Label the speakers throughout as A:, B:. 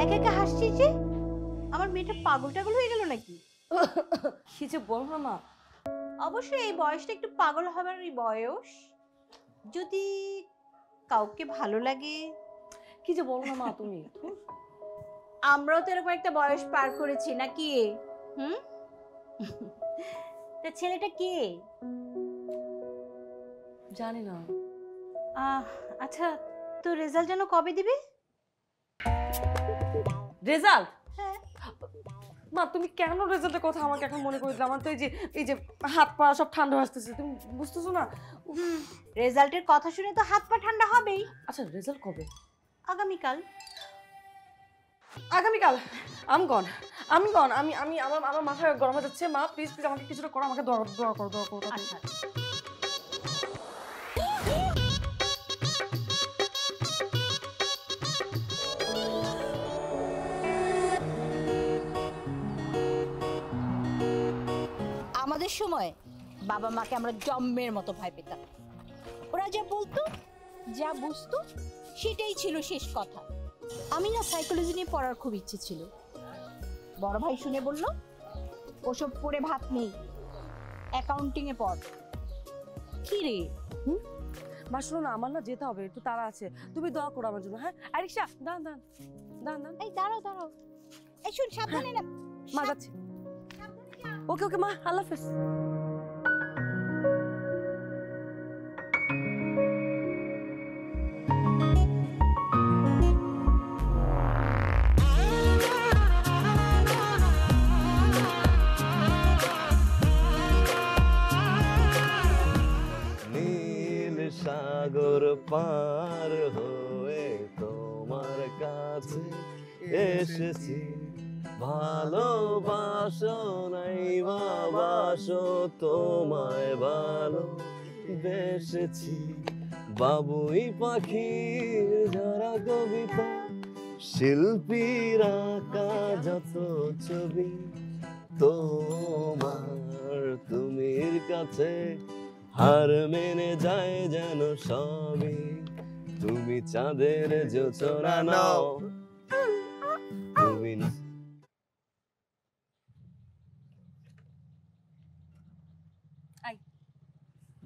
A: একা একা হাসছি যে, আমার মেয়েটা পাগল টাগল হয়ে গেল নাকি?
B: কি যে বল না মা।
A: অবশ্যই এই বয়সটা একটু পাগল হবারই বয়স। যদি কাউকে ভালো লাগে।
B: কি যে বল না মা তুমি।
A: আমরাও তো এরকম একটা বয়স পার করেছি নাকি? হুম। তা ছেলেটা কে?
B: জানি না।
A: আচ্ছা, তো রেজাল্ট যেন কবে দিবি?
B: রেজাল্ট?
A: হ্যাঁ।
B: মা তুমি কেন রেজাল্টের কথা আমাকে এখন মনে করে দিলে? আমার তো এই যে হাত পা সব ঠান্ডা আসতেছে, তুমি বুঝতেছো না?
A: রেজাল্টের কথা শুনে তো হাত পা ঠান্ডা হবেই।
B: আচ্ছা রেজাল্ট কবে?
A: আগামীকাল।
B: আগামীকাল? আমি গন আমি আমার মাথায় গরম হয়ে যাচ্ছে। মা প্লিজ প্লিজ আমাকে কিছুটা করো, আমাকে দোয়া করো।
A: আচ্ছা। আমাদের সময় বাবা মাকে আমরা জম্মের মতো ভয় পেতাম। ওরা যা বলতো, যা বুঝতো, সেটাই ছিল শেষ কথা। আমি না সাইকোলজি নিয়ে পড়ার খুব ইচ্ছে ছিল। বড় ভাই শুনে বলল, ওসব পড়ে ভাত নেই, অ্যাকাউন্টিং এ পড়। কি রে?
B: মা শোনো না, আমার না যেতে হবে, একটু তাড়া আছে, তুমি দোয়া করো আমার জন্য। হ্যাঁ আরিশা দান।
A: এই দাঁড়াও। এই শুন, সাবধানে না।
B: মা যাচ্ছি। ওকে মা, আল্লাহ হাফেজ।
C: নীল সাগর পার হয়ে তোমার কাছে এসেছি, ভালোবাসো নাই বাবাসো তোমায় ভালো বেসেছি। বাবুই পাখির যারা কবিতা, শিল্পীর আঁকা যত ছবি, তোমার তুমির কাছে হার মেনে যায় যেন সবই। তুমি চাঁদের জোছনা নাও, তুমি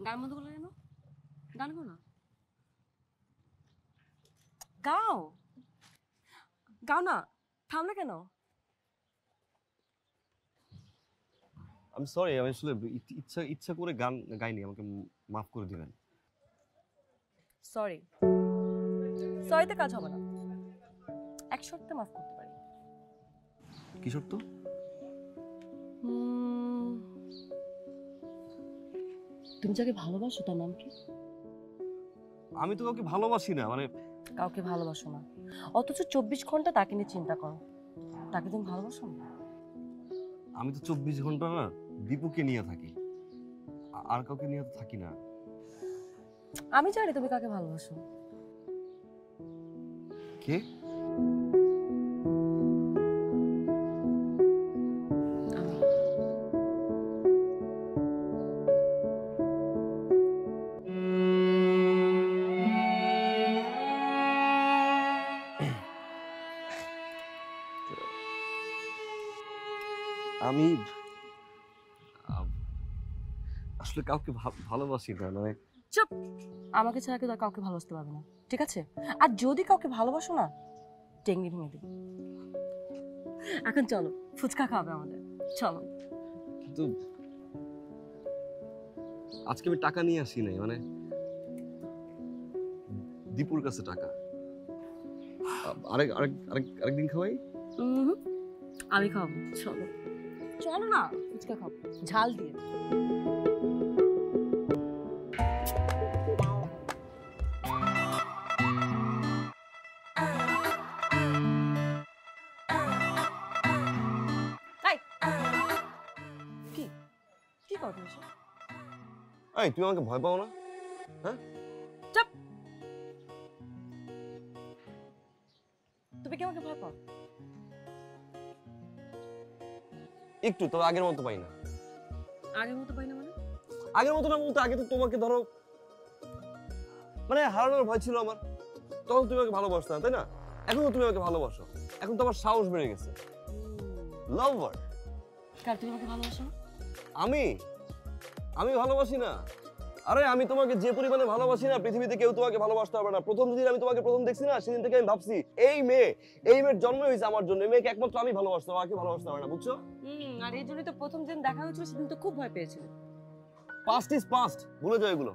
B: গান বন্ধ করলে কেন? গান গো না, গাও না, থামলে কেন?
C: আমি সরি, আমি আসলে ইচ্ছা করে গান গাইনি, আমাকে মাফ করে দিবেন।
B: সরিতে কাজ হবে না, এক শর্তে মাফ করতে পারি।
C: কি শর্ত?
B: তুমি যাকে ভালোবাসো তার নাম কি?
C: আমি তো কাউকে ভালোবাসি না, মানে
B: কাউকে ভালোবাসো না, অথচ 24 ঘন্টা তাকে নিয়ে চিন্তা করো। তাকে তুমি ভালোবাসো না?
C: আমি তো 24 ঘন্টা না দীপুকে নিয়ে থাকি, আর কাউকে নিয়ে তো থাকি না।
B: আমি জানি তুমি কাকে ভালোবাসো।
C: কে? আমি আসলে কাউকে ভালোবাসি না, মানে
B: চুপ, আমাকে ছাড়া কেউ কাউকে ভালোবাসতে পারবে না, ঠিক আছে? আর যদি কাউকে ভালোবাসো না, টেঙ্গি ভেঙে দিই। এখন চলো, ফুচকা খাবে আমাদের, চলো।
C: কিন্তু আজকে আমি টাকা নিয়ে আসি নাই, মানে দীপুর কাছে টাকা। আরেকদিন খাওয়াই।
B: আমি খাবো, চলো চলো না, ফুচকা খাবো ঝাল দিয়ে। কি করবে?
C: এই তুমি আমাকে ভয় পাও না? হ্যাঁ,
B: চুপ। তুমি কি আমাকে ভয় পাও?
C: একটু, তবে আগের মতো পাই না।
B: আগের মতো পাই না মানে?
C: আগের মতো না বলতে, আগে তো তোমাকে ধরো মানে হারানোর ভয় ছিল আমার, তখন তুমি আমাকে ভালোবাসতে না, তাই না? এখন তো তুমি আমাকে ভালোবাসো। এখন তো আমার সাহস বেড়ে গেছে। লাভার?
B: কার তুমি আমাকে ভালোবাসো না?
C: আমি আমি ভালোবাসি না। আরে আমি তোমাকে যে পরিমাণে ভালোবাসি না, পৃথিবীতে কেউ তোমাকে ভালোবাসতে পারবে না। প্রথম যেদিন আমি তোমাকে প্রথম দেখছি না, সেদিন থেকে আমি ভাবছি এই মেয়ের জন্ম হয়েছে আমার জন্য। এই মেয়েকে একমাত্র আমি ভালোবাসতাম, আর কেউ ভালোবাসতে পারে না, বুঝছো?
B: আর এই জন্যই তো প্রথম দিন দেখা হয়েছিল সেদিন তো খুব ভয় পেয়েছিল।
C: পাস্ট ইজ পাস্ট, ভুলে যাও এগুলো।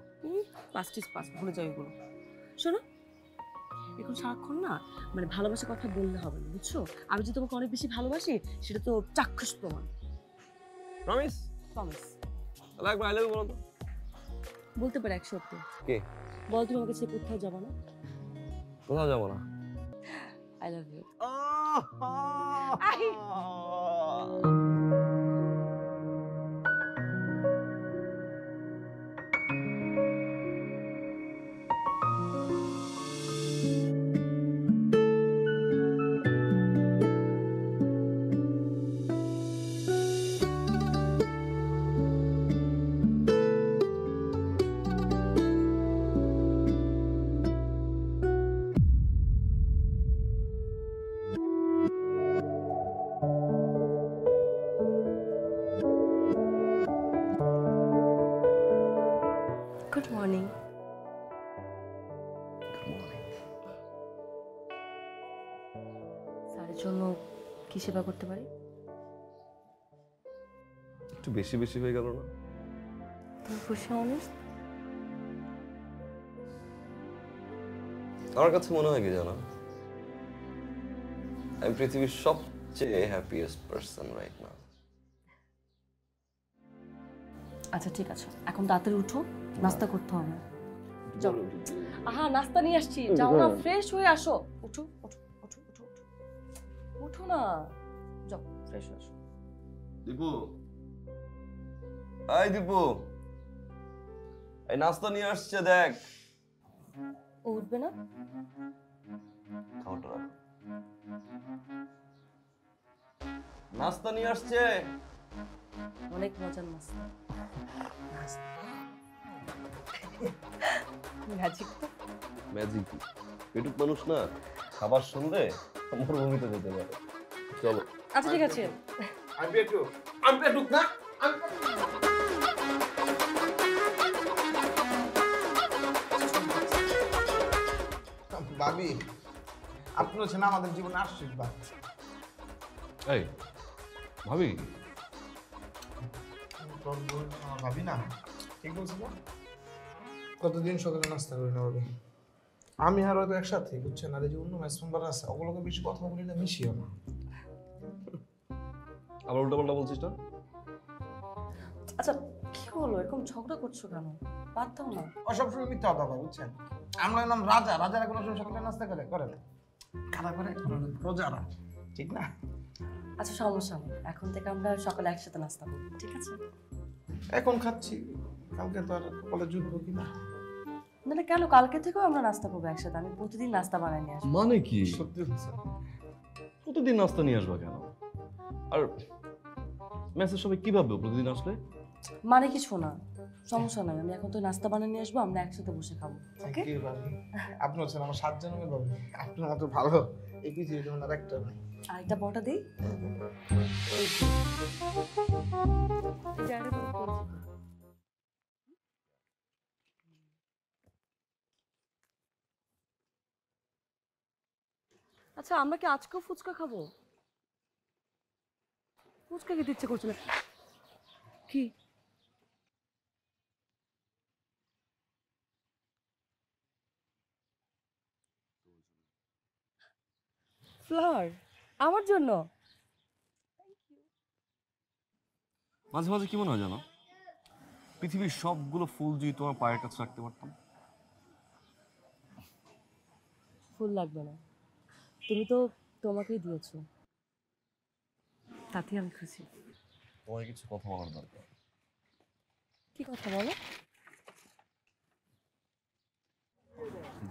B: পাস্ট ইজ পাস্ট, ভুলে যাও এগুলো। শোনো, এখন সারাক্ষণ না মানে ভালোবাসার কথা বললে হবে না, বুঝছো? আমি যে তোমাকে অনেক বেশি ভালোবাসি সেটা তো চাক্ষুষ প্রমাণ।
C: প্রমিস?
B: প্রমিস।
C: তাহলে একবার আই লাভ ইউ বলো তো।
B: বলতে পারে এক সত্যি।
C: কে?
B: বল তুমি আমাকে ছেড়ে কোথাও যাবো না।
C: কোথাও যাবো না।
B: I love you. Good morning. স্যারের জন্য কি সেবা করতে পারি?
C: একটু বেশি বেশি হয়ে গেল না?
B: তুমি খুশি অনেস্ট?
C: আমার কাছে মনে হয় কি জানো, আমি পৃথিবীর সবচেয়ে হ্যাপিয়েস্ট পারসন রাইট নাও।
B: আচ্ছা ঠিক আছে, এখন তাড়াতাড়ি উঠো, নাস্তা করতে হবে। যাও। আহা, নাস্তা নিয়ে আসছি, যাও না, ফ্রেশ হয়ে আসো। উঠো উঠো উঠো উঠো উঠো উঠো না, যাও ফ্রেশ হয়ে আসো।
C: দীপু, এই দীপু, এই নাস্তা নিয়ে আসছে দেখ।
B: ও উঠবে না?
C: খাওয়াটা রাখো। নাস্তা নিয়ে আসছে।
B: অনেক মজার নাস্তা। ম্যাজিক তো।
C: ম্যাজিক? পেটুক মানুষ না, খাবার শুনলে মরুভূমিতে যেতে পারে। চলো।
B: আচ্ছা ঠিক আছে।
D: আমি পেটুক না। ভাবি, আপনি হচ্ছেন আমাদের জীবনে আশীর্বাদ।
E: এই ভাবি,
D: তোর বোন আমার ভাবি না, ঠিক বলছি না? কতদিন সকালে নাস্তা করি না ভাবি। আমি আর হয়তো একসাথে, বুঝছেন? আর এই যে অন্য ম্যাচ মেম্বার আছে, ওগুলোকে বেশি কথা বলি না, মিশিও না।
C: আবার উল্টা পাল্টা বলছিস না?
B: আচ্ছা কি হলো, এরকম ঝগড়া করছো কেন? বাদ দাও না।
D: ও সবসময় মিথ্যা কথা বলে, বুঝছেন? আমরা নাম রাজা, রাজারা কোনো সময় সকালে নাস্তা করে না, খারাপ করে প্রজারা, ঠিক না?
B: আচ্ছা সমস্যা নেই, এখন থেকে আমরা সকালে একসাথে নাস্তা করবো, ঠিক আছে?
D: এখন খাচ্ছি, কালকে তো আর কলেজ জুটবো কিনা।
B: না না, কেন, কালকে থেকেও আমরা নাস্তা করবো একসাথে। আমি প্রতিদিন নাস্তা বানাই নিয়ে আসবো।
C: মানে কি?
D: সত্যি হচ্ছে।
C: প্রতিদিন নাস্তা নিয়ে আসবা কেন? আর মেসেজ সবাই কি ভাববে প্রতিদিন আসলে?
B: মানে কিছু না, সমস্যা নাই। আমি এখন তো নাস্তা বানিয়ে নিয়ে আসবো, আমরা একসাথে বসে খাবো, ওকে?
D: কি ভাবি, আপনি হচ্ছেন আমার 7 জন্মের ভাবি। আপনার মতো ভালো এই পৃথিবীর জন্য আর একটা নেই।
B: আর একটা বটা দিই। এই যে আরেকটা বটা দিই। আচ্ছা আমরা কি আজকেও ফুচকা খাবো? ফুচকা খেতে ইচ্ছে করছে না। কি? ফ্লাওয়ার আমার জন্য?
C: মাঝে মাঝে কি মনে হয় জানো, পৃথিবীর সবগুলো ফুল যদি তোমার পায়ের কাছে রাখতে পারতাম।
B: ফুল লাগবে না, তুমি তো তোমাকেই দিয়েছো, তাতে আমি খুশি।
C: তোমার কিছু কথা বলার দরকার।
B: কি কথা বলো?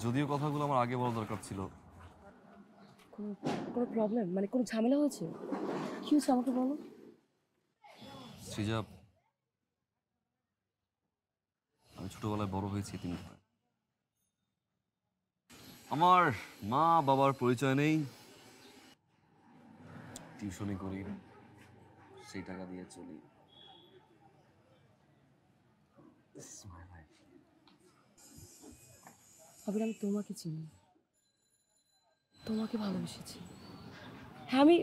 C: যদিও কথাগুলো আমার আগে বলা দরকার ছিল।
B: কোনো কোনো প্রবলেম, মানে কোনো ঝামেলা হয়েছে? কি হয়েছে আমাকে বলো।
C: সৃজা, আমি ছোটবেলায় বড় হয়েছি তিনি ঘরে। আমার মা বাবার পরিচয় নেই, টিউশনি করি, সেই টাকা দিয়ে চলি। This is my life.
B: আবির, আমি তোমাকে চিনি, তোমাকে ভালোবেসেছি। হ্যাঁ, আমি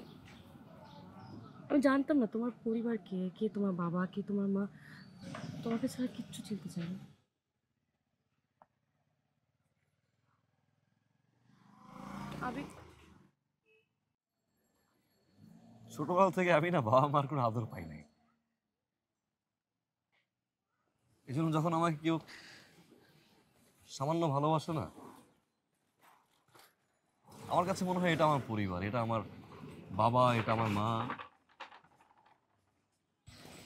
B: জানতাম না তোমার পরিবার কে, কে তোমার বাবা, কে তোমার মা। তোমাকে ছাড়া কিচ্ছু চিনতে চাই না। আবির,
C: ছোটবেলা থেকে আমি না বাবা মার কোনো আদর পাই নাই। এই জন্য যখন আমাকে কেউ সামান্য ভালোবাসে না, আমার কাছে মনে হয় এটা আমার পরিবার, এটা আমার বাবা, এটা আমার মা।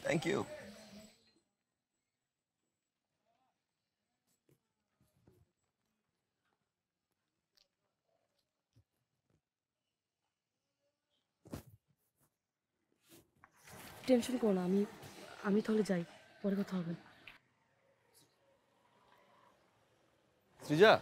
C: Thank you.
B: টেনশন করো না, আমি তাহলে যাই, পরে কথা হবে।
C: সৃজা,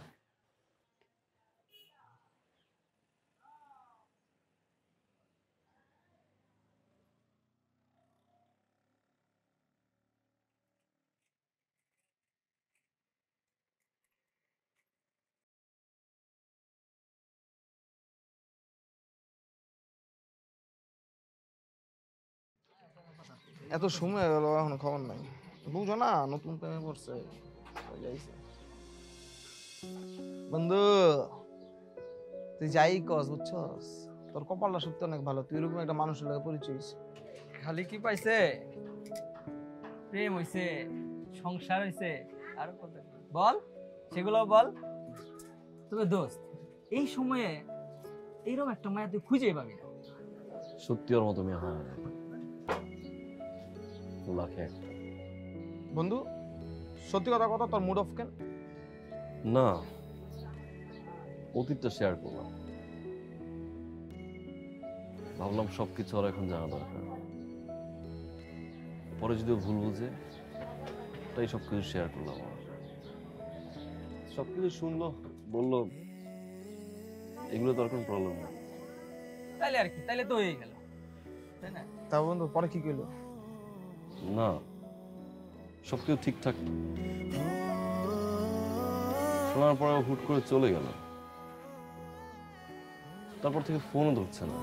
D: এত সময় হয়ে গেল এখনো খবর নাই। বুঝো না নতুন প্রেমে পড়ছে। যাইছে বন্ধু, তুই যাই কস বুঝছস, তোর কপালটা সত্যি অনেক ভালো। তুই এরকম একটা মানুষের লাগে পরিচয় হইছিস।
F: খালি কি পাইছে? প্রেম হইছে, সংসার হইছে, আর কত কি? বল, সেগুলো বল। তবে দোস্ত, এই সময়ে এইরকম একটা মায়া তুই খুঁজেই পাবি না।
C: সত্যি ওর মতো মেয়ে হয় না, লাখে একটা।
D: বন্ধু সত্যি কথা কথা, তোর মুড অফ কেন?
C: না, অতীতটা শেয়ার করলাম, ভাবলাম সবকিছু আর এখন জানা দরকার। পরে যদি ও ভুল বুঝে, তাই সবকিছু শেয়ার করলাম। সবকিছু শুনলো, বললো এগুলো তো আর কোনো প্রবলেম না।
F: তাইলে আর কি, তাইলে তো হয়ে গেল, তাই না?
D: তা বন্ধু পরে কি কইলো?
C: না, সবকিছু ঠিকঠাক শোনার পরে হুট করে চলে গেল। তারপর থেকে ফোনও ধরছে না।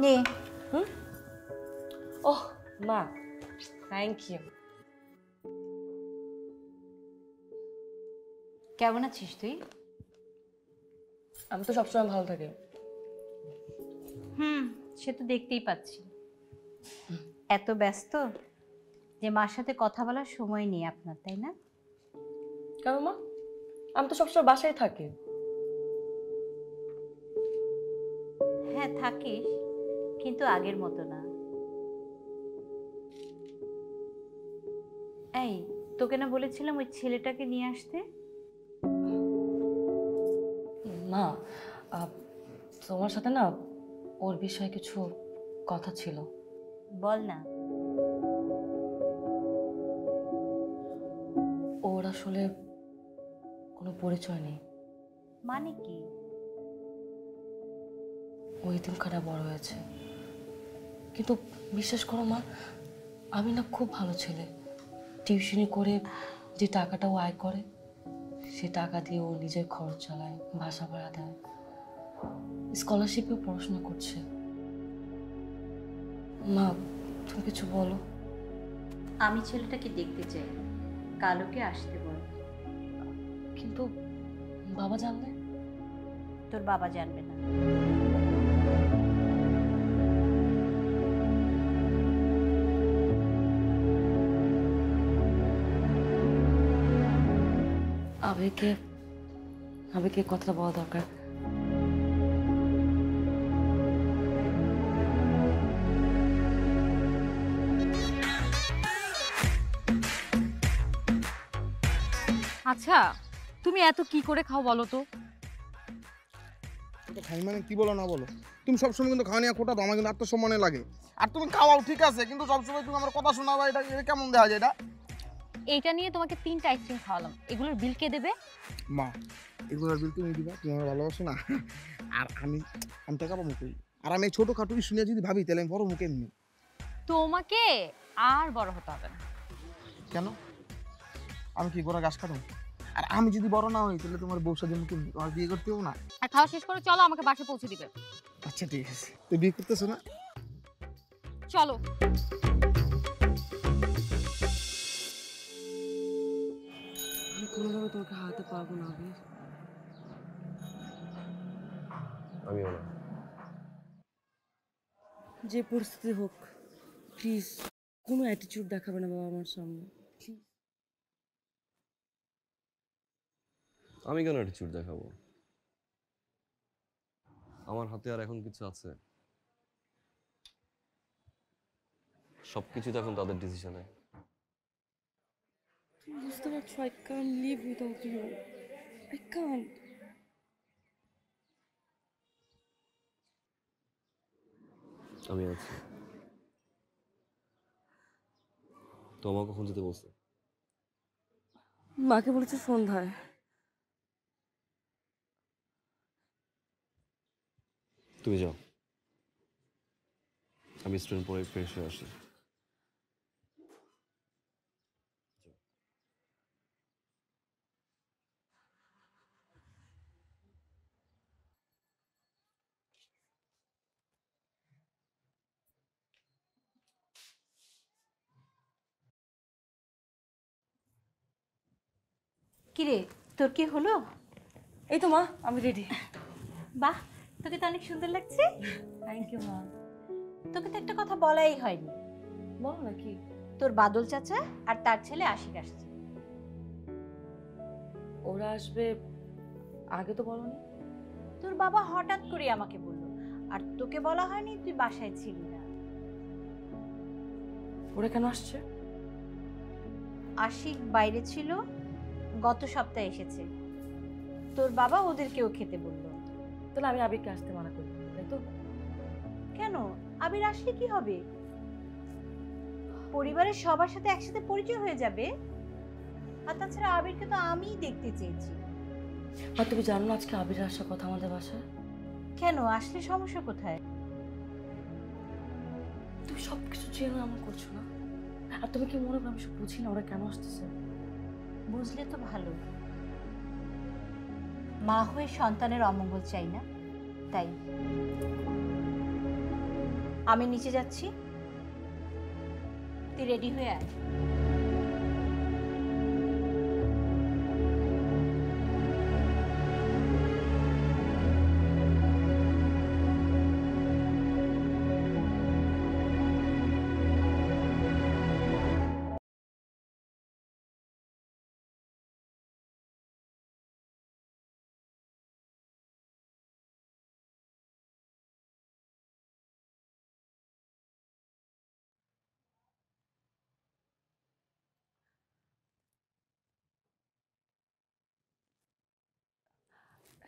A: নে,
B: ওহ মা, থ্যাংক ইউ।
A: কেমন আছিস তুই?
B: আমি তো সবসময় ভালো থাকি।
A: সে তো দেখতেই পাচ্ছি। এত ব্যস্ত যে মার সাথে কথা বলার সময় নেই আপনার, তাই না?
B: কেন মা? আমি তো সবসময় বাসায় থাকি।
A: হ্যাঁ থাকিস, কিন্তু আগের মতো না। এই, তোকে না বলেছিলাম ওই ছেলেটাকে নিয়ে আসতে?
B: মা, তোমার সাথে না ওর বিষয়ে কিছু কথা ছিল।
A: বল না।
B: ওর আসলে কোনো পরিচয় নেই।
A: মানে কি?
B: ওই দিনখানা বড় হয়েছে, কিন্তু বিশ্বাস করো মা, আমি না খুব ভালো ছেলে। টিউশনি করে যে টাকাটা ও আয় করে, সে টাকা দিয়ে ও নিজের খরচ চালায়, বাসা ভাড়া দেয়, স্কলারশিপেও পড়াশোনা করছে। মা, তুমি কিছু বলো।
A: আমি ছেলেটাকে দেখতে চাই, কালোকে আসতে বল।
B: কিন্তু বাবা জানলে?
A: তোর বাবা জানবে না।
B: আবেগে আবেগকে কথাটা বলা দরকার। আচ্ছা, তুমি এত কি করে খাও বলো তো?
D: তো খাই মানে কি বলো না বলো, তুমি সবসময় কিন্তু খাওয়া নিয়ে খোটা দাও, আমার কিন্তু আত্মসম্মানে লাগে। আর তুমি খাওয়াও ঠিক আছে, কিন্তু সবসময় তুমি আমার কথা শোনাবা, এটা এটা কেমন দেখা যায় এটা?
G: এইটা নিয়ে তোমাকে 3টা আইসক্রিম খাওয়ালাম, এগুলোর বিল কে দেবে?
D: মা, এগুলোর বিল তুমি দিবা, তুমি আমার ভালোবাসো না। আর আমি আমি টাকা পাবো কই? আর আমি ছোটখাটো শুনে যদি ভাবি তাহলে আমি বড় মুখে এমনি।
G: তোমাকে আর বড় হতে হবে না।
D: কেন? আমি কি গোড়া গাছ কাটুন? আর আমি যদি বড় না হই তাহলে তোমার বউ সাথে মুখে তোমার বিয়ে করতে হবে না?
G: আর খাওয়া শেষ করে চলো, আমাকে বাসে পৌঁছে দিবে।
D: আচ্ছা ঠিক আছে, তুই বিয়ে করতেছো না?
G: চলো।
B: আমি কোনোভাবে তোমাকে হারাতে পারবো না আবির।
C: আমিও না।
B: যে পরিস্থিতি হোক, প্লিজ কোনো অ্যাটিটিউড দেখাবে না বাবা আমার সামনে, প্লিজ।
C: আমি কেন অ্যাটিটিউড দেখাবো? আমার হাতে আর এখন কিছু আছে? সবকিছু তো এখন তাদের ডিসিশনে।
B: তুমি বুঝতে পারছো, I can't live without you, I can't.
C: আমি আছি। তোমার কখন যেতে বলছে?
B: মাকে বলেছে সন্ধ্যায়।
C: তুমি যাও, আমি স্টুডেন্ট পরে ফ্রেশ হয়ে আসি।
A: কিরে, তোর কি হলো?
B: এই তো মা, আমি রেডি।
A: বাহ, তোকে তো অনেক সুন্দর লাগছে।
B: থ্যাংক ইউ মা।
A: তোকে তো একটা কথা বলাই হয়নি।
B: বলো না কি?
A: তোর বাদল চাচা আর তার ছেলে আশিক আসছে।
B: ওরা আসবে, আগে তো বলোনি।
A: তোর বাবা হঠাৎ করে আমাকে বলল, আর তোকে বলা হয়নি, তুই বাসায় ছিলি না।
B: ওরা কেন আসছে?
A: আশিক বাইরে ছিল, গত সপ্তাহে এসেছে। তোর বাবা ওদেরকেও খেতে বলল।
B: তাহলে আমি আবিরকে আসতে মানা করি, তাই তো?
A: কেন? আবির আসলে কি হবে? পরিবারের সবার সাথে একসাথে পরিচয় হয়ে যাবে। আর তাছাড়া আবিরকে তো আমিই দেখতে চেয়েছি।
B: আর তুমি জানো না আজকে আবির আসার কথা আমাদের বাসায়?
A: কেন? আসলে সমস্যা কোথায়?
B: তুমি সবকিছু জেনে এমন করছো না? আর তুমি কি মনে করো আমি সব বুঝি না ওরা কেন আসতেছে?
A: বুঝলে তো ভালো। মা হয়ে সন্তানের অমঙ্গল চাই না, তাই। আমি নিচে যাচ্ছি, তুই রেডি হয়ে আয়।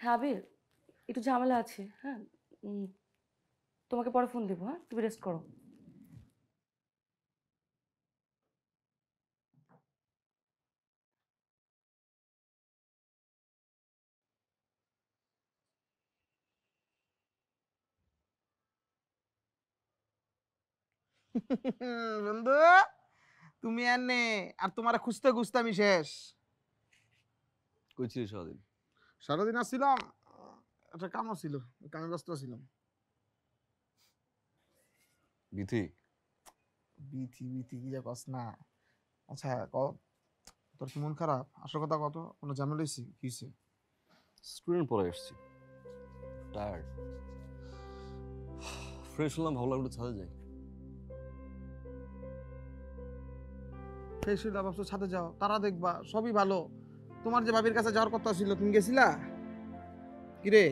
B: হ্যাঁ আবির, একটু ঝামেলা আছে, হ্যাঁ। তোমাকে পরে ফোন দেবো, হ্যাঁ? তুমি রেস্ট করো।
D: বন্ধু, তুমি এনে আর তোমার খুঁজতে খুঁজতে আমি শেষ।
C: কই ছিলি সারাদিন?
D: সারাদিন আসছিলাম, একটা কামও ছিল, কামে ব্যস্ত ছিলাম।
C: বিথি,
D: বিথি বিথি কি যা কস না। আচ্ছা ক, তোর কি মন খারাপ? আসল কথা কত, কোনো ঝামেলা হয়েছে? কি হয়েছে?
C: স্টুডেন্ট পরে এসেছি, টায়ার্ড। ফ্রেশ হলাম, ভালো লাগলো, ছাদে যাই।
D: সেই সুবিধা ভাবছো ছাদে যাও, তারা দেখবা, সবই ভালো। তোমার যে ভাবির কাছে যাওয়ার কথা ছিল, তুমি গেছিলা? কিরে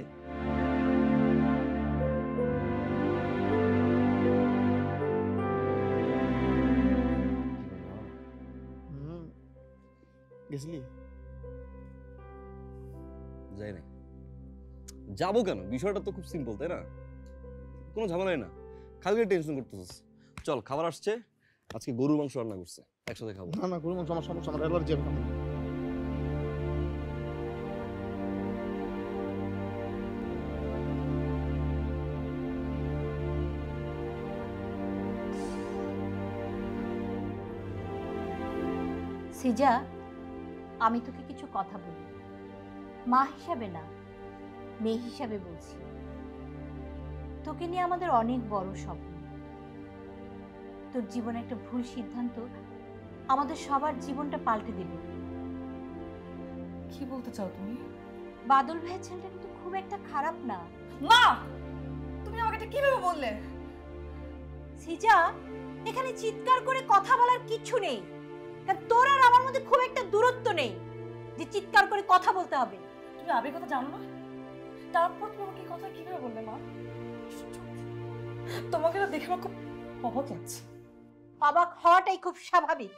D: গেছিলি?
C: যাই না, যাবো কেন? বিষয়টা তো খুব সিম্পল, তাই না? কোনো ঝামেলাই না, খালি টেনশন করতেছিস। চল, খাবার আসছে, আজকে গরুর মাংস রান্না করছে, একসাথে খাবো।
D: না না, গরু মাংস আমার সমস্যা, আমার অ্যালার্জি হবে।
A: সিজা, আমি তোকে কিছু কথা বলি, মা হিসাবে না, মেয়ে হিসাবে বলছি। তোকে নিয়ে আমাদের অনেক বড় স্বপ্ন। তোর জীবনে একটা ভুল সিদ্ধান্ত আমাদের সবার জীবনটা পাল্টে দেবে।
B: কি বলতে চাও তুমি?
A: বাদল ভাইয়ের ছেলেটা কিন্তু খুব একটা খারাপ না।
B: মা, তুমি আমাকে এটা কিভাবে বললে?
A: সিজা, এখানে চিৎকার করে কথা বলার কিছু নেই, কারণ তোর আর আমার মধ্যে খুব একটা দূরত্ব নেই যে চিৎকার করে কথা বলতে হবে।
B: তুমি আবেগ কথা জানো না? তারপর তুমি আমাকে এই কথা কিভাবে বললে মা? তোমাকে না দেখে আমার খুব অবাক লাগছে।
A: অবাক হওয়াটাই খুব স্বাভাবিক।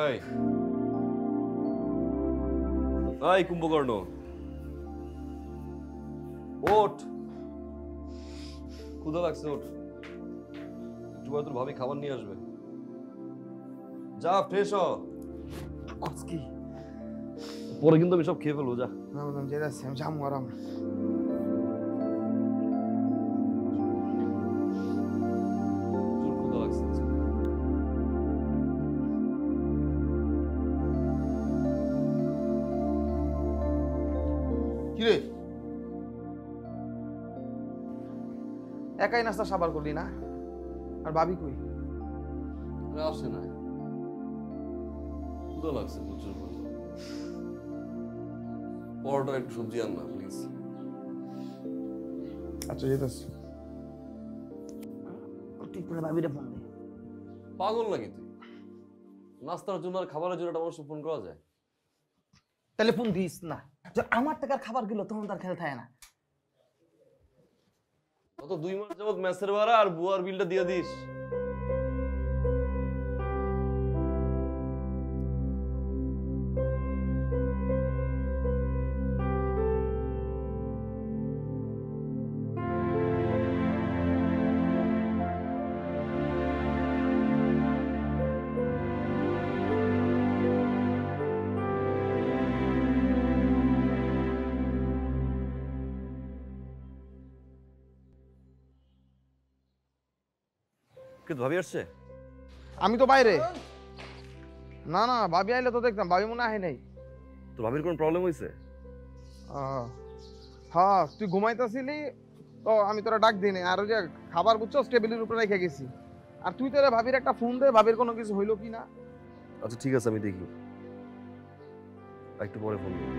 C: এই এই কুম্ভকর্ণ, ওঠ, ক্ষুধা লাগছে, ওঠ। একটু পরে তোর ভাবি খাবার নিয়ে আসবে, যা ফ্রেশ হ।
D: আজকে
C: পরে কিন্তু আমি সব খেয়ে ফেলবো, যা।
D: না বললাম যে যাচ্ছি, আমি যাবো আরাম।
C: প্রচুর ক্ষুধা লাগছে।
D: কিরে একাই নাস্তা সাবার করলি না? আর ভাবি কই?
C: আরে আসে না, ক্ষুধা লাগছে প্রচুর। পরোটা একটু সবজি আন না প্লিজ।
D: আচ্ছা যেতেছি। ঠিক করে ভাবিরে ফোন দে।
C: পাগল নাকি তুই? নাস্তার জন্য আর খাবারের জন্য একটা মানুষ ফোন করা যায়?
D: তাহলে ফোন দিস না, যে আমার টাকার খাবার গেল তখন তার খেয়াল থাকে না।
C: গত 2 মাস যাবত মেসের ভাড়া আর বুয়ার বিলটা দিয়ে দিস। কিন্তু ভাবি আসছে?
D: আমি তো বাইরে। না না, ভাবি আইলে তো দেখতাম, ভাবি মনে হয় নাই।
C: তোর ভাবির কোনো প্রবলেম হয়েছে?
D: হ্যাঁ, তুই ঘুমাইতেছিলি তো আমি তোরা ডাক দিই নাই। আর ওই যে খাবার বুঝছো টেবিলের উপরে রেখে গেছি। আর তুই তোরা ভাবির একটা ফোন দে, ভাবির কোনো কিছু হইলো কি না।
C: আচ্ছা ঠিক আছে, আমি দেখি, একটু পরে ফোন করব।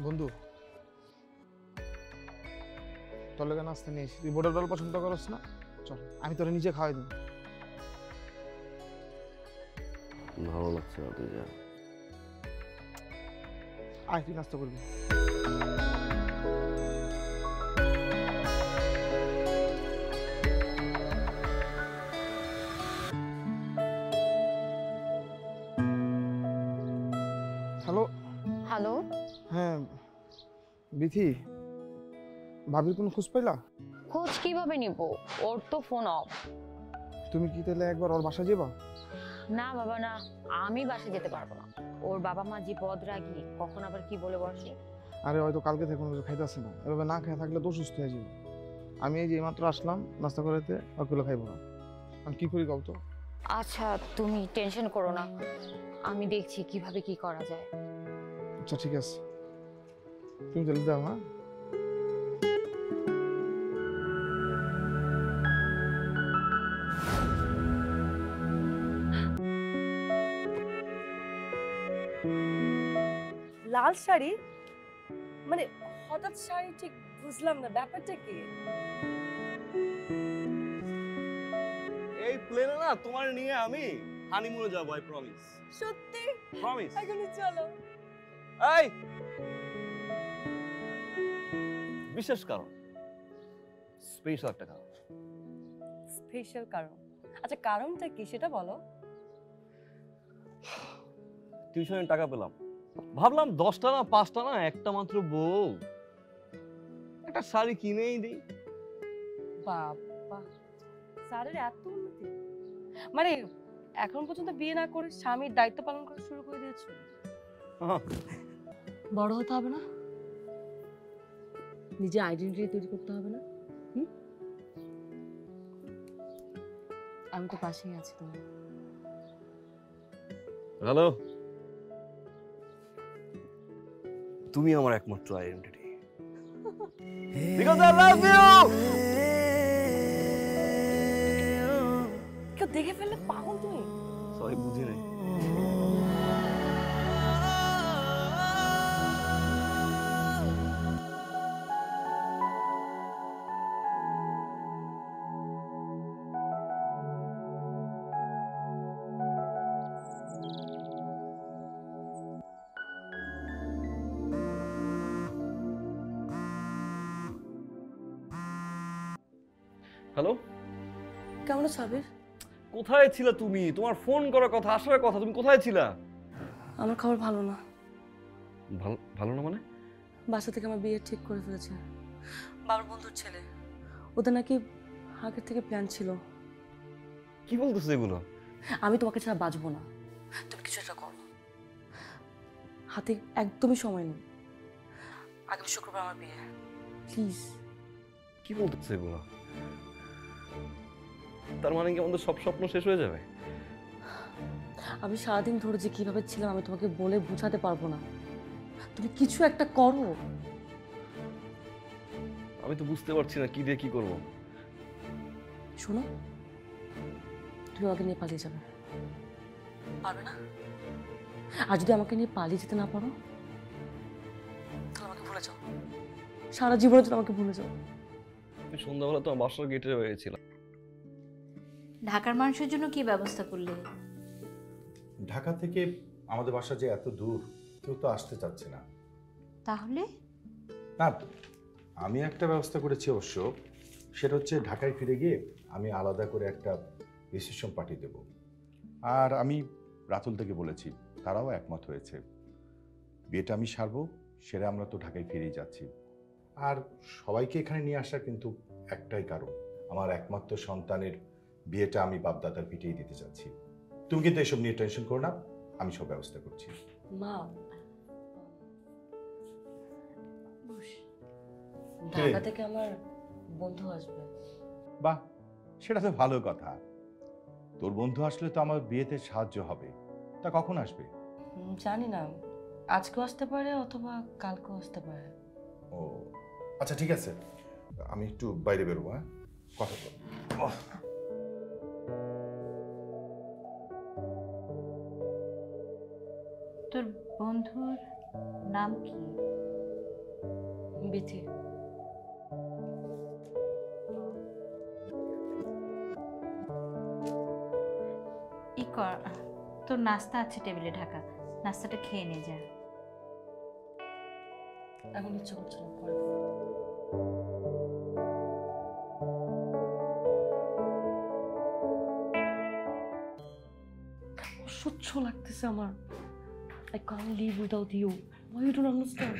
D: বন্ধু, তোর লেগে নাস্তা নিয়ে এসি। তুই বোটের ডাল পছন্দ করস না? চল, আমি তোরা নিজে খাওয়াই দেবো।
C: ভালো লাগছে না, তুই যা।
D: আয়, তুই নাস্তা করবি। বিথি, ভাবির কোনো খোঁজ পাইলা?
G: খোঁজ কিভাবে নিব, ওর তো ফোন অফ।
D: তুমি কি তাহলে একবার ওর বাসা যাবা?
G: না বাবা না, আমি বাসে যেতে পারবো না। ওর বাবা মা যে বদরাগী, কখন আবার কি বলে বসে।
D: আরে হয়তো কালকে থেকে কোনো কিছু খাইতেছে না, এভাবে না খেয়ে থাকলে তো অসুস্থ হয়ে যাবে। আমি এই যে এইমাত্র আসলাম নাস্তা করাতে, ওগুলো খাইবো না। আমি কি করি কাউ তো?
G: আচ্ছা তুমি টেনশন করো না, আমি দেখছি কিভাবে কি করা যায়।
D: আচ্ছা ঠিক আছে, তুমি চলে যাও। হ্যাঁ
B: লাল শাড়ি মানে হঠাৎ শাড়ি, ঠিক বুঝলাম না ব্যাপারটা কি।
C: এই প্লেনে না তোমার নিয়ে আমি হানিমুনে যাব, আই প্রমিস।
B: সত্যি?
C: প্রমিস।
B: এখনই চলো।
C: এই বিশেষ কারণ, স্পেশাল একটা কারণ।
B: স্পেশাল কারণ? আচ্ছা কারণটা কি সেটা বলো।
C: টিউশনের টাকা পেলাম, ভাবলাম 10টা না 5টা না একটা মাত্র বউ, একটা শাড়ি কিনেই দিই।
B: বাবা, স্যারের এত উন্নতি, মানে এখন পর্যন্ত বিয়ে না করে স্বামীর দায়িত্ব পালন করা শুরু করে দিয়েছো। বড় হতে হবে না? নিজে আইডেন্টিটি তৈরি করতে হবে না? আমি তো পাশেই আছি তোমার।
C: হ্যালো, তুমি আমার একমাত্র identity, because I love you.
B: কেউ দেখে ফেললে পাগল তুমি।
C: সরি, বুঝি নাই। হ্যালো,
B: কেমন আছো আবির?
C: কোথায় ছিলা তুমি? তোমার ফোন করার কথা, আসার কথা, তুমি কোথায় ছিলা?
B: আমার খবর ভালো না।
C: ভালো ভালো না মানে?
B: বাসা থেকে আমার বিয়ে ঠিক করে ফেলেছে বাবার বন্ধুর ছেলে। ওদের নাকি আগের থেকে প্ল্যান ছিল।
C: কি বলতেছো এগুলো?
B: আমি তোমাকে ছাড়া বাঁচবো না, তুমি কিছু একটা করো। হাতে একদমই সময় নেই, আগামী শুক্রবার আমার বিয়ে, প্লিজ।
C: কি বলতেছো এগুলো? তার মানে কি আমাদের সব স্বপ্ন শেষ হয়ে যাবে?
B: আমি সারাদিন ধরে যে কিভাবে ছিলাম আমি তোমাকে বলে বোঝাতে পারবো না। তুমি কিছু একটা করো।
C: আমি তো বুঝতে পারছি না কি দিয়ে কি করব।
B: শোনো, তুমি আমাকে নিয়ে পালিয়ে যাবে, পারবে না? আর যদি আমাকে নিয়ে পালিয়ে যেতে না পারো তাহলে আমাকে ভুলে যাও, সারা জীবনের জন্য আমাকে ভুলে যাও।
C: আমি সন্ধ্যাবেলা তো আমার বাসার গেটে হয়েছিলাম।
A: ঢাকার মানুষের জন্য কি ব্যবস্থা করলে?
H: ঢাকা থেকে আমাদের বাসা যে এত দূর, কেউ তো আসতে চাচ্ছে না।
A: তাহলে
H: না, আমি একটা ব্যবস্থা করেছি অবশ্য, সেটা হচ্ছে ঢাকায় ফিরে গিয়ে আমি আলাদা করে একটা রিসেপশন পার্টি দেব। আর আমি রাতুল থেকে বলেছি, তারাও একমত হয়েছে। বিয়েটা আমি সারবো, সেটা আমরা তো ঢাকায় ফিরেই যাচ্ছি। আর সবাইকে এখানে নিয়ে আসার কিন্তু একটাই কারণ, আমার একমাত্র সন্তানের বিয়েটা আমি বাপদাদার পিঠেই দিতে চাচ্ছি। তুমি কিন্তু এসব নিয়ে টেনশন করো না, আমি সব ব্যবস্থা করছি।
B: মা, ঢাকা থেকে আমার বন্ধু আসবে।
H: বাহ, সেটা তো ভালো কথা। তোর বন্ধু আসলে তো আমার বিয়েতে সাহায্য হবে। তা কখন আসবে?
B: জানি না, আজকেও আসতে পারে অথবা কালকেও আসতে পারে।
H: ও আচ্ছা, ঠিক আছে, আমি একটু বাইরে বেরোবো। হ্যাঁ, কথা বল।
A: তোর বন্ধুর নাম কি?
B: বিথি।
A: ই কর, তোর নাস্তা আছে টেবিলে ঢাকা, নাস্তাটা খেয়ে নে যা।
B: এখন ইচ্ছে করছে না, পরে অসহ্য লাগতেছে আমার। I can't live without you. Why you don't understand?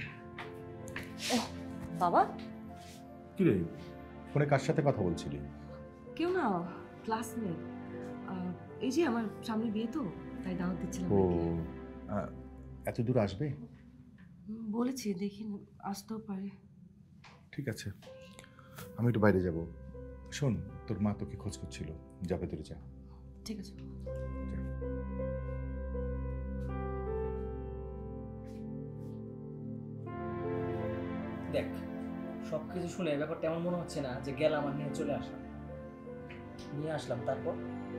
B: বাবা?
H: কি রে, ফোনে কার সাথে কথা বলছিলি?
B: কেউ না, ক্লাসমেট। এই যে আমার সামনে বিয়ে তো, তাই দাওয়াত দিচ্ছিলাম।
H: ও এত দূর আসবে?
B: বলেছি, দেখি আসতেও পারে।
H: ঠিক আছে, আমি একটু বাইরে যাব। শোন, তোর মা তোকে খোঁজ করছিল, যা ভেতরে যা।
B: ঠিক আছে।
F: দেখ, সবকিছু শুনে ব্যাপারটা এমন মনে হচ্ছে না যে গেলাম আর নিয়ে চলে আসলাম। নিয়ে আসলাম, তারপর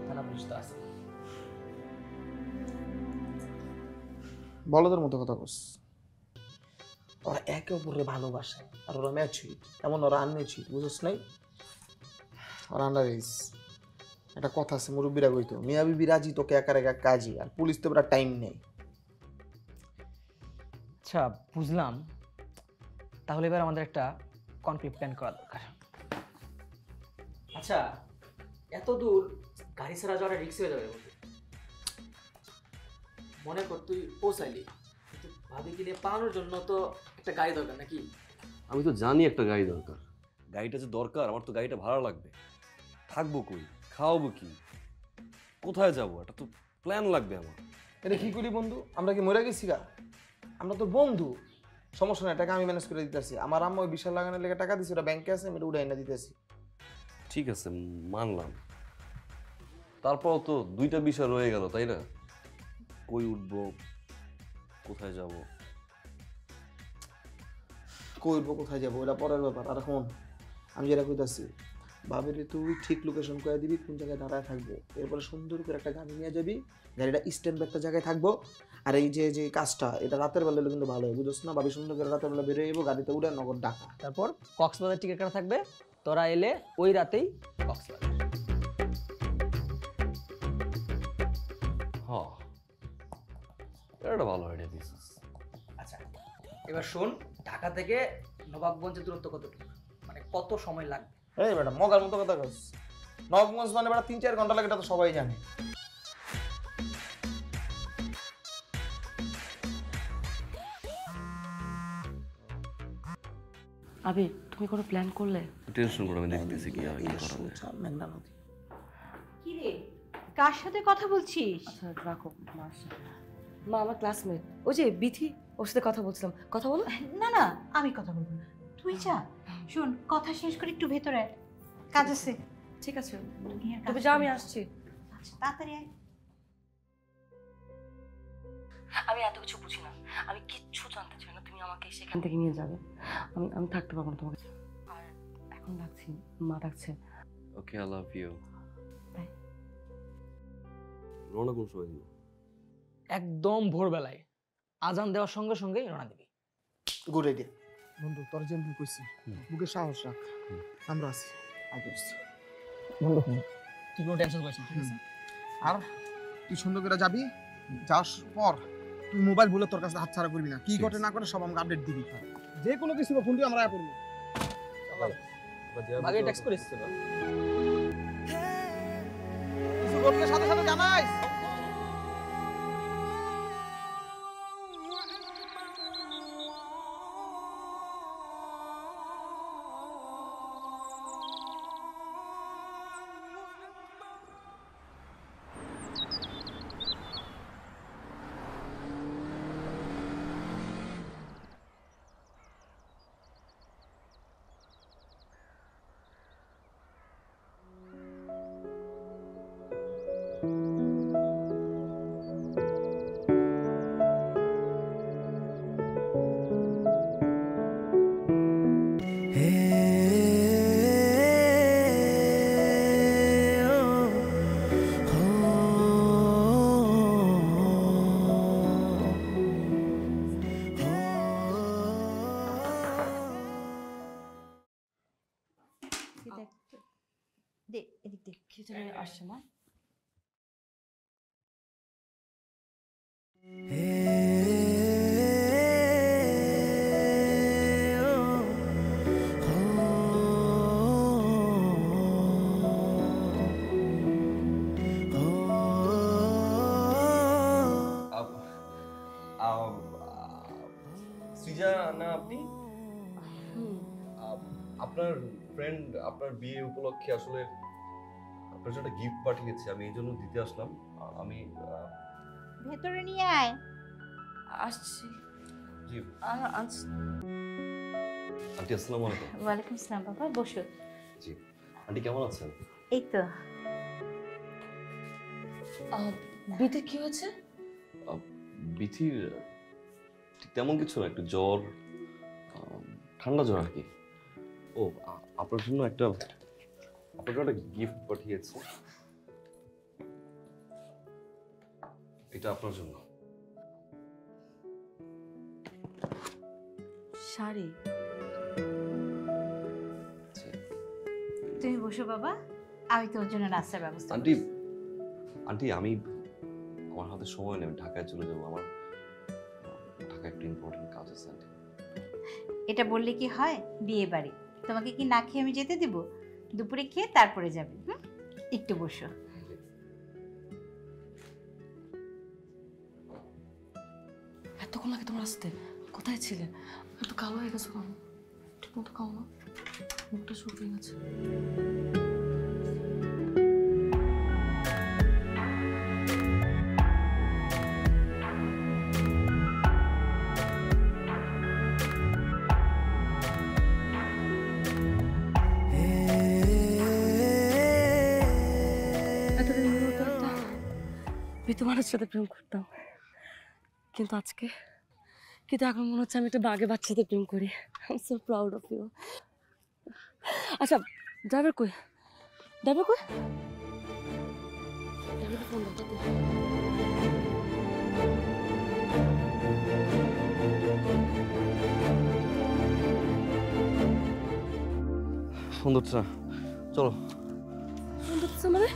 F: থানা পুলিশ তো আছে।
D: বলদের মতো কথা কস। ওরা একে অপরের ভালোবাসে আর ওরা ম্যাচুইট, এমন ওরা আনম্যাচুইট, বুঝছ নাই? ওরা আন্ডার এজ। একটা কথা আছে মুরব্বীরা কইতো, মিয়া বিবি রাজি তোকে একার একা কাজী, আর পুলিশ তো ওরা টাইম নেই।
F: আচ্ছা, বুঝলাম। তাহলে এবার আমাদের একটা কনফ্লিক্ট প্ল্যান করা দরকার। আচ্ছা, এত দূর গাড়ি ছাড়া যাওয়াটা রিস্ক হয়ে যাবে বন্ধু। মনে কর তুই পৌঁছাইলি, কিন্তু ভাবিকে নিয়ে পালানোর জন্য তো একটা গাড়ি দরকার নাকি?
C: আমি তো জানি একটা গাড়ি দরকার। গাড়িটা যে দরকার, আমার তো গাড়িটা ভাড়া লাগবে। থাকবো কই, খাওয়াবো কি, কোথায় যাবো, এটা তো প্ল্যান লাগবে আমার।
D: এটা কি করি বন্ধু? আমরা কি মরে গেছি গা? আমরা তো বন্ধু। সমস্যা নাই, টাকা আমি ম্যানেজ করে দিতেছি। আমার আম্মা ওই বিশাল লাগানোর লেগে টাকা দিচ্ছে, ওটা ব্যাংকে আছে, আমি এটা উড়াই না দিতেছি।
C: ঠিক আছে, মানলাম। তারপর তো দুইটা বিষয় রয়ে গেল, তাই না? কই উঠবো, কোথায় যাব?
D: করবো কোথায় যাবো ওটা পরের ব্যাপার। আর এখন আমি যেটা কইতাছি, ভাবিরে তুই ঠিক লোকেশন করে দিবি কোন জায়গায় দাঁড়ায় থাকবো, এরপরে সুন্দর করে একটা গাড়ি নিয়ে যাবি, গাড়িটা স্ট্যান্ড একটা জায়গায় থাকবো। আর এই যে যে কাজটা, এটা রাতের বেলা হলে কিন্তু ভালো হয়, বুঝছ না? ভাবি সুন্দর করে রাতের বেলা বেরিয়ে যাবো, গাড়িতে উঠে নগদ ঢাকা।
F: তারপর কক্সবাজার টিকিট কাটা থাকবে, তোরা এলে ওই রাতেই কক্সবাজার।
C: হ্যাঁ, এটা ভালো আইডিয়া দিছিস।
F: আচ্ছা, এবার শোন, ঢাকা থেকে নবাবগঞ্জের দূরত্ব কতটুকু, মানে কত সময় লাগবে?
D: এই বেটা মগার মতো কথা কস। নবগঞ্জ মানে বেটা 3-4 ঘন্টা লাগে, এটা তো সবাই জানে।
B: আবে, তুমি কোনো প্ল্যান করলে?
C: টেনশন করে আমি দেখতেছি কি আর কি করা যায়।
D: মেঘনা নদী।
A: কি রে, কার সাথে কথা বলছিস?
B: আচ্ছা রাখো, মা আসছে। মা আমার ক্লাসমেট, ওই যে বিথি, ওর সাথে কথা বলছিলাম। কথা বলো।
A: না না, আমি কথা বলবো না, তুই যা। শোন, কথা শেষ করে একটু ভেতরে আয়, কাজ আছে।
B: ঠিক আছে,
A: দুনিয়ার কাজ
B: তবে যা, আমি
A: করবো।
B: আসছি।
A: আচ্ছা, তাড়াতাড়ি আয়।
B: আমি এত কিছু বুঝি না, আমি কিচ্ছু জানতে চাই না, তুমি আমাকে সেখান থেকে নিয়ে যাবে। আমি আমি থাকতে পারবো না তোমাকে। আর এখন ডাকছি, মা ডাকছে।
C: ওকে, আই লাভ ইউ।
B: বাই।
C: রওনা কোন সময় দিব?
F: একদম ভোরবেলায় আজান দেওয়ার সঙ্গে সঙ্গেই রওনা দিবি।
D: গুড আইডিয়া বন্ধু, তোর যে আমি কইছি, বুকে সাহস রাখ, আমরা আছি। আগে আসছি বন্ধু,
F: তুই কোনো টেনশন করিস না, ঠিক আছে?
D: আর তুই সুন্দর করে যাবি, যাওয়ার পর তুই মোবাইল ভুলে তোর কাছে হাত ছাড়া করবি না। কি ঘটে না করে সব আমাকে আপডেট দিবি। যে কোনো কিছু ফোন দিয়ে আমরা আয়া পড়বো।
F: আগে টেক্সট করিস।
D: কিছু ঘটলে সাথে সাথে জানাইস।
A: দে, এদিক দে।
B: কি জানি আসছে মা।
C: সৃজা না আপনি? আপনার ফ্রেন্ড আপনার বিয়ে উপলক্ষে আসলে আপনার জন্য একটা গিফট পাঠিয়েছে, আমি এই জন্য দিতে আসলাম। আমি
A: ভেতরে নিয়ে আয়।
B: আসছি।
C: জি
B: আনছি।
C: আন্টি আসসালামু আলাইকুম।
A: ওয়ালাইকুম আসসালাম বাবা, বসো।
C: জি আন্টি কেমন আছেন?
A: এই তো।
B: বিতে কি হয়েছে?
C: বিথির ঠিক তেমন কিছু না, একটু জ্বর, ঠান্ডা জ্বর আর কি। ও আপনার জন্য একটা গিফট পাঠিয়েছে, এটা আপনার জন্য।
B: শাড়ি?
A: তুমি বসো বাবা, আমি তোর জন্য নাস্তার ব্যবস্থা
C: আন্টি আন্টি আমি আমার হাতে সময় নেই, আমি ঢাকায় চলে যাবো, আমার ঢাকায় একটা ইম্পর্টেন্ট কাজ আছে আন্টি।
A: এটা বললে কি হয়? বিয়ে বাড়ি, তোমাকে কি না খেয়ে আমি যেতে দিব? দুপুরে খেয়ে তারপরে যাবে। একটু বসো।
B: এতক্ষণ লাগে তোমার আসতে? কোথায় ছিলে? এত কালো হয়ে গেছো কেন? ঠিক মতো খাও না, মুখটা শুকিয়ে গেছে। তোমার সাথে প্রেম করতাম, কিন্তু এখন মনে হচ্ছে আমি একটা বাঘে বাচ্চাতে প্রেম করি। I am so proud of you. আচ্ছা ড্রাইভার কই? ফোন দাও।
C: ফোন ধরছে না, চলো।
B: ফোন ধরছে মানে?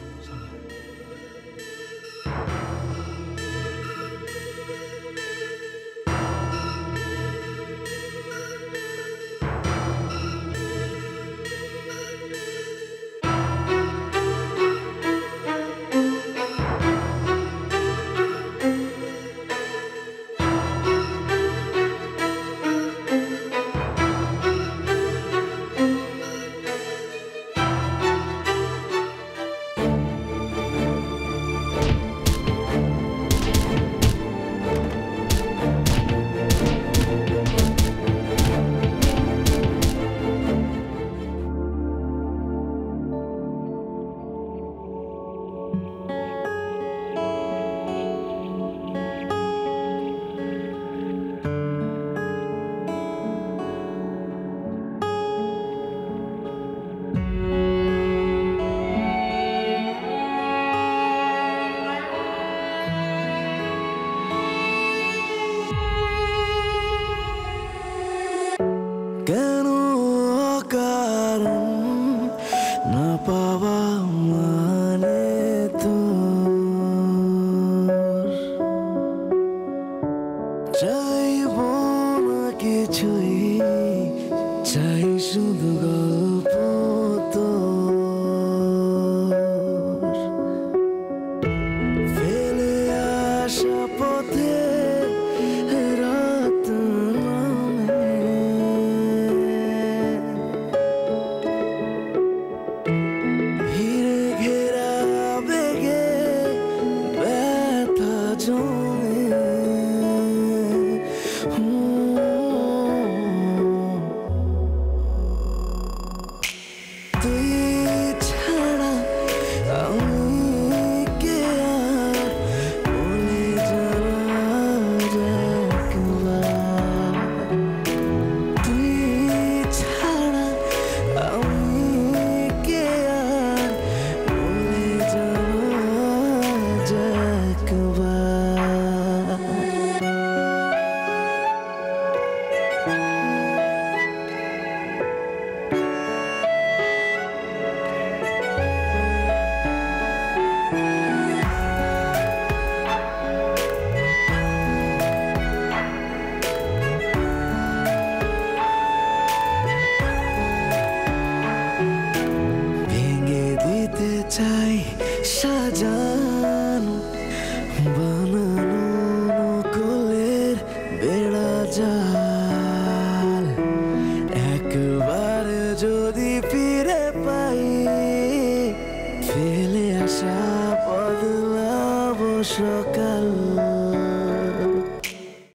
I: ফেলে আসা বদলাবো সকাল